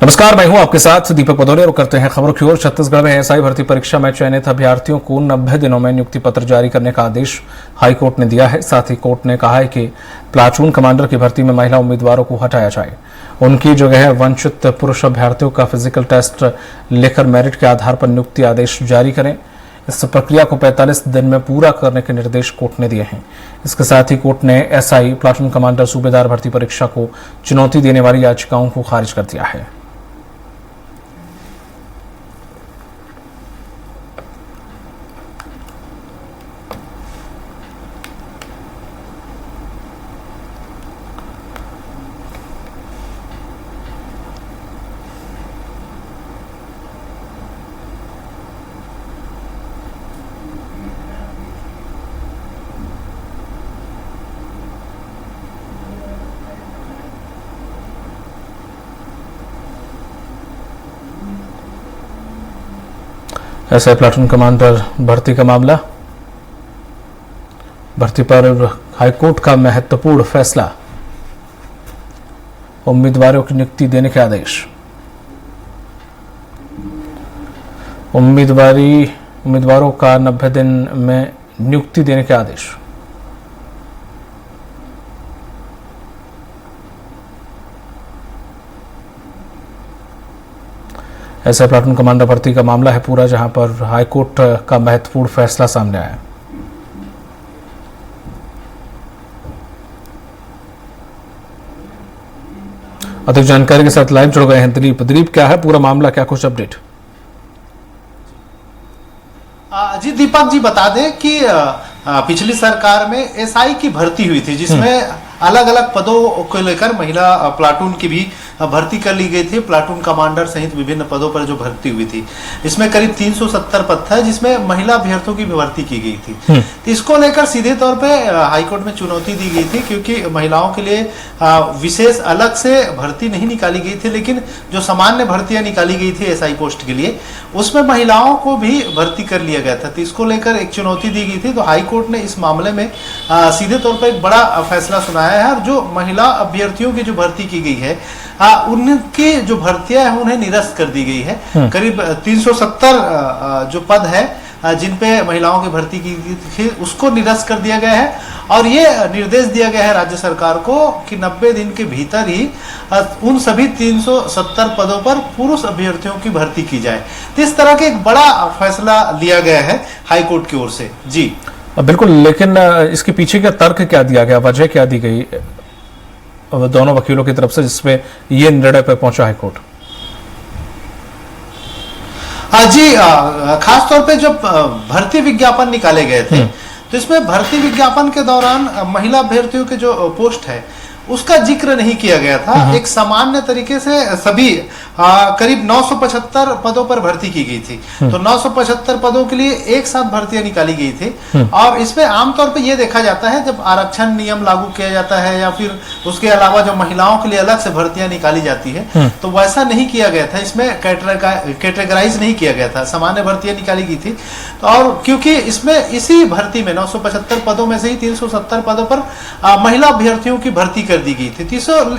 नमस्कार, मैं हूं आपके साथ दीपक पदौरे और करते हैं खबरों की ओर। छत्तीसगढ़ में एसआई भर्ती परीक्षा में चयनित अभ्यर्थियों को 90 दिनों में नियुक्ति पत्र जारी करने का आदेश हाईकोर्ट ने दिया है। साथ ही कोर्ट ने कहा है कि प्लाटून कमांडर की भर्ती में महिला उम्मीदवारों को हटाया जाए, उनकी जगह वंचित पुरुष अभ्यर्थियों का फिजिकल टेस्ट लेकर मेरिट के आधार पर नियुक्ति आदेश जारी करें। इस प्रक्रिया को 45 दिन में पूरा करने के निर्देश कोर्ट ने दिए हैं। इसके साथ ही कोर्ट ने एसआई, प्लाटून कमांडर, सूबेदार भर्ती परीक्षा को चुनौती देने वाली याचिकाओं को खारिज कर दिया है। एसआई प्लाटून कमांडर भर्ती का मामला, भर्ती पर हाईकोर्ट का महत्वपूर्ण फैसला, उम्मीदवारों की नियुक्ति देने के आदेश। उम्मीदवारों का 90 दिन में नियुक्ति देने के आदेश। ऐसा प्लाटून कमांडर भर्ती का मामला है पूरा, जहां पर हाईकोर्ट का महत्वपूर्ण फैसला सामने आया। अधिक जानकारी के साथ लाइव जुड़ गए हैं दिलीप, क्या है पूरा मामला, क्या कुछ अपडेट? जी दीपक जी, बता दें कि पिछली सरकार में एसआई की भर्ती हुई थी, जिसमें अलग अलग पदों को लेकर महिला प्लाटून की भी भर्ती कर ली गई थी। प्लाटून कमांडर सहित विभिन्न पदों पर जो भर्ती हुई थी, इसमें करीब 370 पद था, जिसमें महिला अभ्यर्थियों की भी भर्ती की गई थी। तो इसको लेकर सीधे तौर पे हाईकोर्ट में चुनौती दी गई थी, क्योंकि महिलाओं के लिए विशेष अलग से भर्ती नहीं निकाली गई थी, लेकिन जो सामान्य भर्तियां निकाली गई थी एसआई पोस्ट के लिए, उसमें महिलाओं को भी भर्ती कर लिया गया था। तो इसको लेकर एक चुनौती दी गई थी। तो हाईकोर्ट ने इस मामले में सीधे तौर पर एक बड़ा फैसला सुनाया है, और जो महिला अभ्यर्थियों की जो भर्ती की गई है, उनकी जो भर्तियां हैं उन्हें निरस्त कर दी गई है। करीब 370 जो पद है जिन पे महिलाओं की भर्ती की गई थी, उसको निरस्त कर दिया गया है। और ये निर्देश दिया गया है राज्य सरकार को कि 90 दिन के भीतर ही उन सभी 370 पदों पर पुरुष अभ्यर्थियों की भर्ती की जाए। तो इस तरह का एक बड़ा फैसला लिया गया है हाईकोर्ट की ओर से। जी बिल्कुल, लेकिन इसके पीछे का तर्क क्या दिया गया, वजह क्या दी गई दोनों वकीलों की तरफ से, जिसमें ये निर्णय पर पहुंचा हाईकोर्ट? जी, खास तौर पे जब भर्ती विज्ञापन निकाले गए थे, तो इसमें भर्ती विज्ञापन के दौरान महिला अभ्यर्थियों के जो पोस्ट है उसका जिक्र नहीं किया गया था। एक सामान्य तरीके से सभी करीब 975 पदों पर भर्ती की गई थी। तो 975 पदों के लिए एक साथ भर्तियां निकाली गई थी। और इसमें आमतौर पे ये देखा जाता है, जब आरक्षण नियम लागू किया जाता है या फिर उसके अलावा जो महिलाओं के लिए अलग से भर्तियां निकाली जाती है, तो वैसा नहीं किया गया था। इसमें कैटेगराइज नहीं किया गया था, सामान्य भर्तियां निकाली गई थी। और क्योंकि इसमें इसी भर्ती में 975 पदों में से ही 370 पदों पर महिला अभ्यर्थियों की भर्ती कर दी गई थी।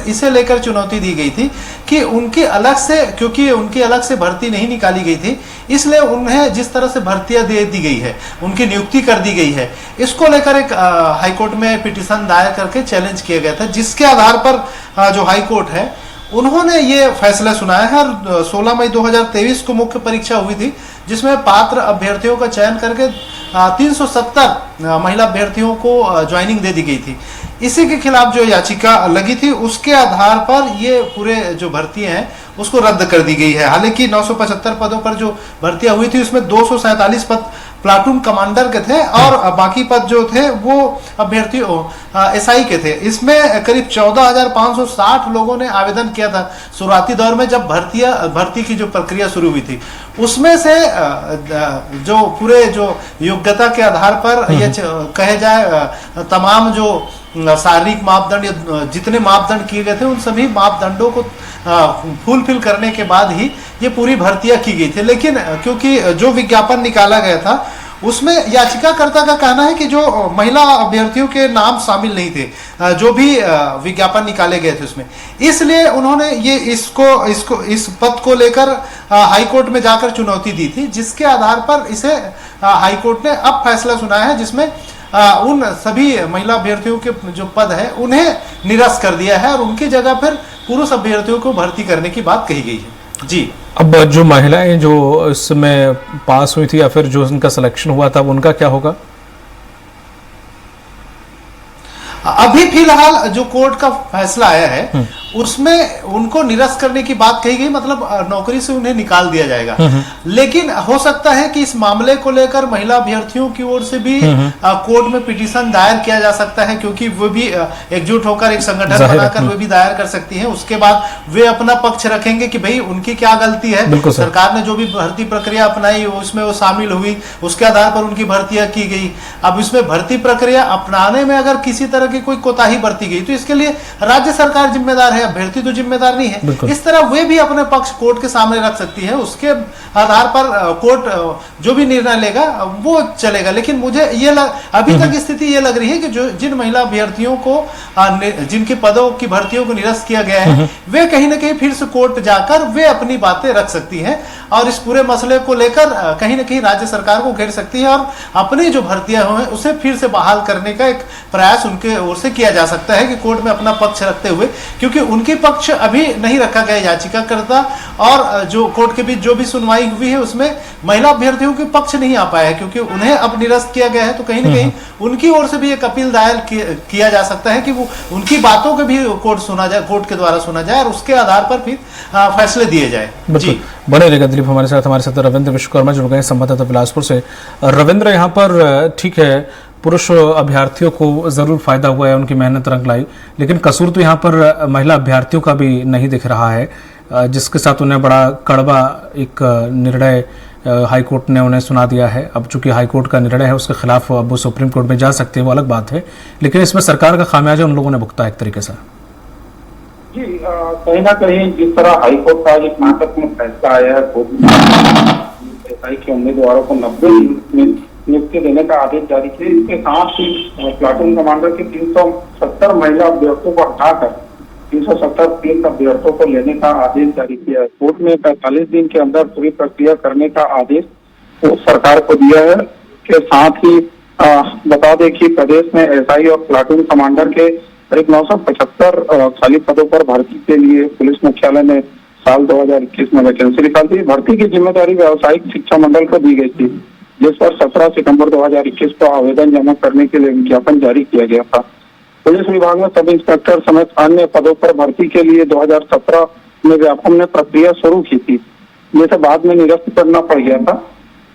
इसे लेकर चुनौती दी गई थी कि उनकी अलग से, क्योंकि उनकी अलग से भर्ती नहीं निकाली गई थी, इसलिए उन्हें जिस तरह से भर्तियां दे दी गई है, उनकी नियुक्ति कर दी गई है, इसको लेकर एक हाईकोर्ट में पिटीशन दायर करके चैलेंज किया गया था, जिसके आधार पर जो हाईकोर्ट है उन्होंने ये फैसला सुनाया है। और 16 मई 2023 को मुख्य परीक्षा हुई थी, जिसमें पात्र अभ्यर्थियों का चयन करके 370 महिला अभ्यर्थियों को ज्वाइनिंग दे दी गई थी। इसी के खिलाफ जो याचिका लगी थी, उसके आधार पर ये पूरे जो भर्तियां हैं उसको रद्द कर दी गई है। हालांकि 975 पदों पर जो भर्तियां हुई थी, उसमें 247 पद प्लाटून कमांडर के थे और बाकी पद जो थे वो अभ्यर्थी एसआई के थे। इसमें करीब 14,560 लोगों ने आवेदन किया था शुरुआती दौर में, जब भर्ती की जो प्रक्रिया शुरू हुई थी। उसमें से जो पूरे जो योग्यता के आधार पर ये कहे जाए, तमाम जो शारीरिक मापदंड या जितने मापदंड किए गए थे, उन सभी मापदंडों को फुलफिल करने के बाद ही ये पूरी भर्तियां की गई थी। लेकिन क्योंकि जो विज्ञापन निकाला गया था उसमें याचिकाकर्ता का कहना है कि जो महिला अभ्यर्थियों के नाम शामिल नहीं थे, जो भी विज्ञापन निकाले गए थे उसमें, इसलिए उन्होंने ये इस पद को लेकर हाईकोर्ट में जाकर चुनौती दी थी, जिसके आधार पर इसे हाईकोर्ट ने अब फैसला सुनाया है, जिसमें उन सभी महिला अभ्यर्थियों के जो पद है उन्हें निरस्त कर दिया है और उनकी जगह फिर पुरुष अभ्यर्थियों को भर्ती करने की बात कही गई है। जी, अब जो महिलाएं जो इसमें पास हुई थी या फिर जो उनका सिलेक्शन हुआ था उनका क्या होगा? अभी फिलहाल जो कोर्ट का फैसला आया है उसमें उनको निरस्त करने की बात कही गई, मतलब नौकरी से उन्हें निकाल दिया जाएगा। लेकिन हो सकता है कि इस मामले को लेकर महिला अभ्यर्थियों की ओर से भी कोर्ट में पिटीशन दायर किया जा सकता है, क्योंकि वो भी एकजुट होकर एक संगठन बनाकर वे भी दायर कर सकती हैं। उसके बाद वे अपना पक्ष रखेंगे कि भाई उनकी क्या गलती है, सरकार ने जो भी भर्ती प्रक्रिया अपनाई उसमें वो शामिल हुई, उसके आधार पर उनकी भर्तियां की गई। अब इसमें भर्ती प्रक्रिया अपनाने में अगर किसी तरह की कोई कोताही बरती गई तो इसके लिए राज्य सरकार जिम्मेदार है, अभ्यर्थी तो जिम्मेदार नहीं है। इस तरह वे भी अपने पक्ष कोर्ट के सामने रख सकती है, उसके आधार पर कोर्ट जो भी निर्णय लेगा वो चलेगा। लेकिन मुझे ये अभी तक स्थिति ये लग रही है कि जो जिन महिला अभ्यर्थियों को जिनके पदों की भर्तियों को निरस्त किया गया है वे कहीं ना कहीं फिर से कोर्ट जाकर वे अपनी बातें रख सकती हैं और इस पूरे मसले को लेकर कहीं ना कहीं राज्य सरकार को घेर सकती है और अपनी जो भर्तियां हुए उसे फिर से बहाल करने का एक प्रयास उनके ओर से किया जा सकता है कि कोर्ट में अपना पक्ष रखते हुए, क्योंकि उनके पक्ष अभी नहीं रखा गया याचिकाकर्ता और जो कोर्ट के बीच जो भी सुनवाई हुई है उसमें महिला अभ्यर्थियों के पक्ष नहीं आ पाया है, क्योंकि उन्हें अब निरस्त किया गया है। तो कहीं ना कहीं उनकी ओर से भी एक अपील दायर किया जा सकता है कि वो उनकी बातों को भी कोर्ट के द्वारा सुना जाए और उसके आधार पर फिर फैसले दिए जाए। जी, बने रहेगा दिलीप हमारे साथ रविंद्र विश्वकर्मा जुड़ गए संवाददाता बिलासपुर से। रविंद्र, यहाँ पर ठीक है पुरुष अभ्यर्थियों को जरूर फायदा हुआ है, उनकी मेहनत रंग लाई, लेकिन कसूर तो यहाँ पर महिला अभ्यर्थियों का भी नहीं दिख रहा है, जिसके साथ उन्हें बड़ा कड़वा एक निर्णय हाईकोर्ट ने उन्हें सुना दिया है। अब चूंकि हाईकोर्ट का निर्णय है उसके खिलाफ अब वो सुप्रीम कोर्ट में जा सकते हैं, वो अलग बात है, लेकिन इसमें सरकार का खामियाजा उन लोगों ने भुगता है एक तरीके से। जी, कहीं ना कहीं जिस तरह हाईकोर्ट का एक महत्वपूर्ण फैसला आया है, एसआई के उम्मीदवारों को 90 नियुक्ति देने का आदेश जारी किया, इसके साथ ही प्लाटून कमांडर के 370 महिला अभ्यर्थियों को हटाकर 370 पुरुष अभ्यर्थियों को लेने का आदेश जारी किया है। कोर्ट ने 45 दिन के अंदर पूरी प्रक्रिया करने का आदेश तो सरकार को दिया है। के साथ ही बता दें कि प्रदेश में एसआई और प्लाटून कमांडर के करीब 975 खाली पदों पर भर्ती के लिए पुलिस मुख्यालय ने साल 2021 में वैकेंसी निकाली थी। भर्ती की जिम्मेदारी व्यावसायिक शिक्षा मंडल को दी गई थी, जिस पर 17 सितंबर 2021 को आवेदन जमा करने के लिए विज्ञापन जारी किया गया था। पुलिस विभाग में सब इंस्पेक्टर समेत अन्य पदों पर भर्ती के लिए 2017 में व्यापम ने प्रक्रिया शुरू की थी, जिसे बाद में निरस्त करना पड़ गया था।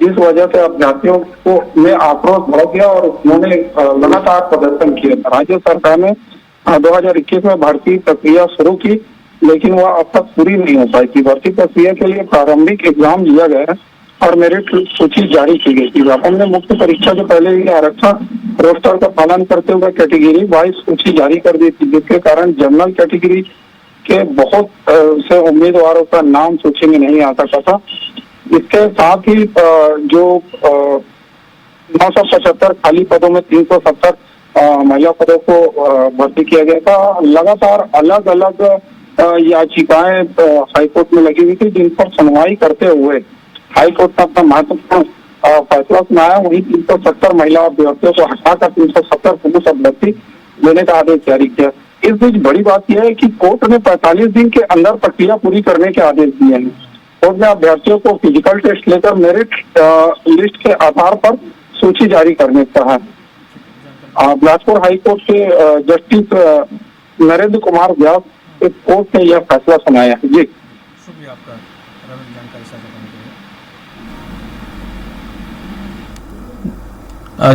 इस वजह से अभ्यर्थियों को में आक्रोश बढ़ गया और उन्होंने लगातार प्रदर्शन किया था। राज्य सरकार ने 2021 में भर्ती प्रक्रिया शुरू की, लेकिन वह अब तक पूरी नहीं हो पाई थी। भर्ती प्रक्रिया के लिए प्रारंभिक एग्जाम लिया गया है और मेरिट सूची जारी की गई थी। व्यापम ने मुख्य परीक्षा से पहले ही आरक्षण रोस्टर का पालन करते हुए कैटेगरी 22 सूची जारी कर दी थी, जिसके कारण जनरल कैटेगरी के बहुत से उम्मीदवारों का नाम सूची में नहीं आ सका था। इसके साथ ही जो 975 खाली पदों में 370 महिला पदों को भर्ती किया गया था। लगातार अलग अलग याचिकाएं हाईकोर्ट में लगी हुई थी, जिन पर सुनवाई करते हुए हाईकोर्ट ने अपना महत्वपूर्ण फैसला सुनाया। वहीं 370 महिला अभ्यर्थियों को हटाकर 370 पुरुष अभ्यर्थी देने का आदेश जारी किया। इस बीच बड़ी बात यह है कि कोर्ट ने 45 दिन के अंदर प्रक्रिया पूरी करने के आदेश दिए हैं। कोर्ट ने अभ्यर्थियों को फिजिकल टेस्ट लेकर मेरिट लिस्ट के आधार पर सूची जारी करने को कहा है। बिलासपुर हाईकोर्ट के जस्टिस नरेंद्र कुमार व्यास के कोर्ट ने यह फैसला सुनाया है। जी,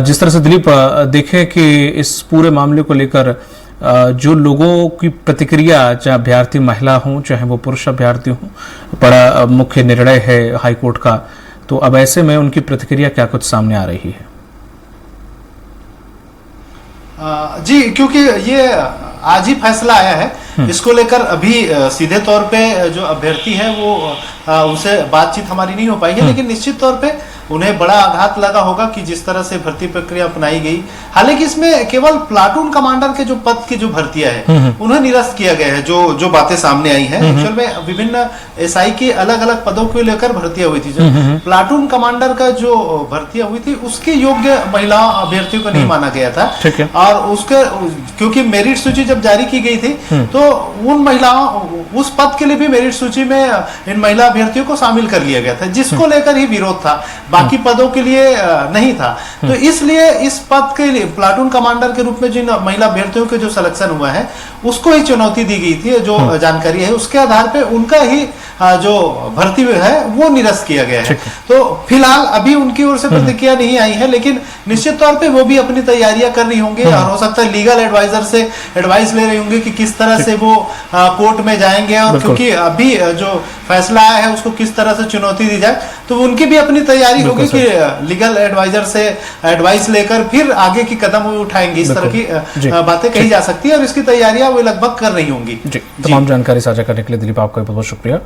जिस तरह से दिलीप देखें कि इस पूरे मामले को लेकर जो लोगों की प्रतिक्रिया, चाहे अभ्यर्थी महिला हों चाहे वो पुरुष अभ्यर्थी हों, बड़ा मुख्य निर्णय है हाईकोर्ट का, तो अब ऐसे में उनकी प्रतिक्रिया क्या कुछ सामने आ रही है? जी, क्योंकि ये आज ही फैसला आया है इसको लेकर अभी सीधे तौर पे जो अभ्यर्थी है वो उनसे बातचीत हमारी नहीं हो पाई है, लेकिन निश्चित तौर पे उन्हें बड़ा आघात लगा होगा कि जिस तरह से भर्ती प्रक्रिया अपनाई गई। हालांकि इसमें केवल प्लाटून कमांडर के जो पद की जो भर्तियां है उन्हें निरस्त किया गया है। जो बातें सामने आई है, एक्चुअल में विभिन्न एसआई के अलग अलग पदों को लेकर भर्तियां हुई थी। जो प्लाटून कमांडर का जो भर्तियां हुई थी उसके योग्य महिला अभ्यर्थियों को नहीं माना गया था। और उसके क्योंकि मेरिट सूची जब जारी की गई थी तो उन महिलाओं उस पद के लिए भी मेरिट सूची में इन महिला अभ्यर्थियों को शामिल कर लिया गया था, जिसको लेकर ही विरोध था, बाकी पदों के लिए नहीं था। तो इसलिए इस पद के लिए प्लाटून कमांडर के रूप में जिन महिला अभ्यर्थियों के जो सिलेक्शन हुआ है उसको ही चुनौती दी गई थी। जो जानकारी है उसके आधार पे उनका ही जो भर्ती है वो निरस्त किया गया है। तो फिलहाल अभी उनकी ओर से प्रतिक्रिया नहीं आई है, लेकिन निश्चित तौर पे वो भी अपनी तैयारियां कर रही होंगे और हो सकता है लीगल एडवाइजर से एडवाइस ले रहे होंगे कि किस तरह से वो कोर्ट में जाएंगे, और क्योंकि अभी जो फैसला आया है उसको किस तरह से चुनौती दी जाए, तो उनकी भी अपनी तैयारी होगी कि लीगल एडवाइजर से एडवाइस लेकर फिर आगे की कदम वो उठाएंगे। इस तरह की बातें कही जा सकती है और इसकी तैयारियां वो लगभग कर रही होंगी। तमाम जानकारी साझा करने के लिए दिलीप आपका बहुत बहुत शुक्रिया।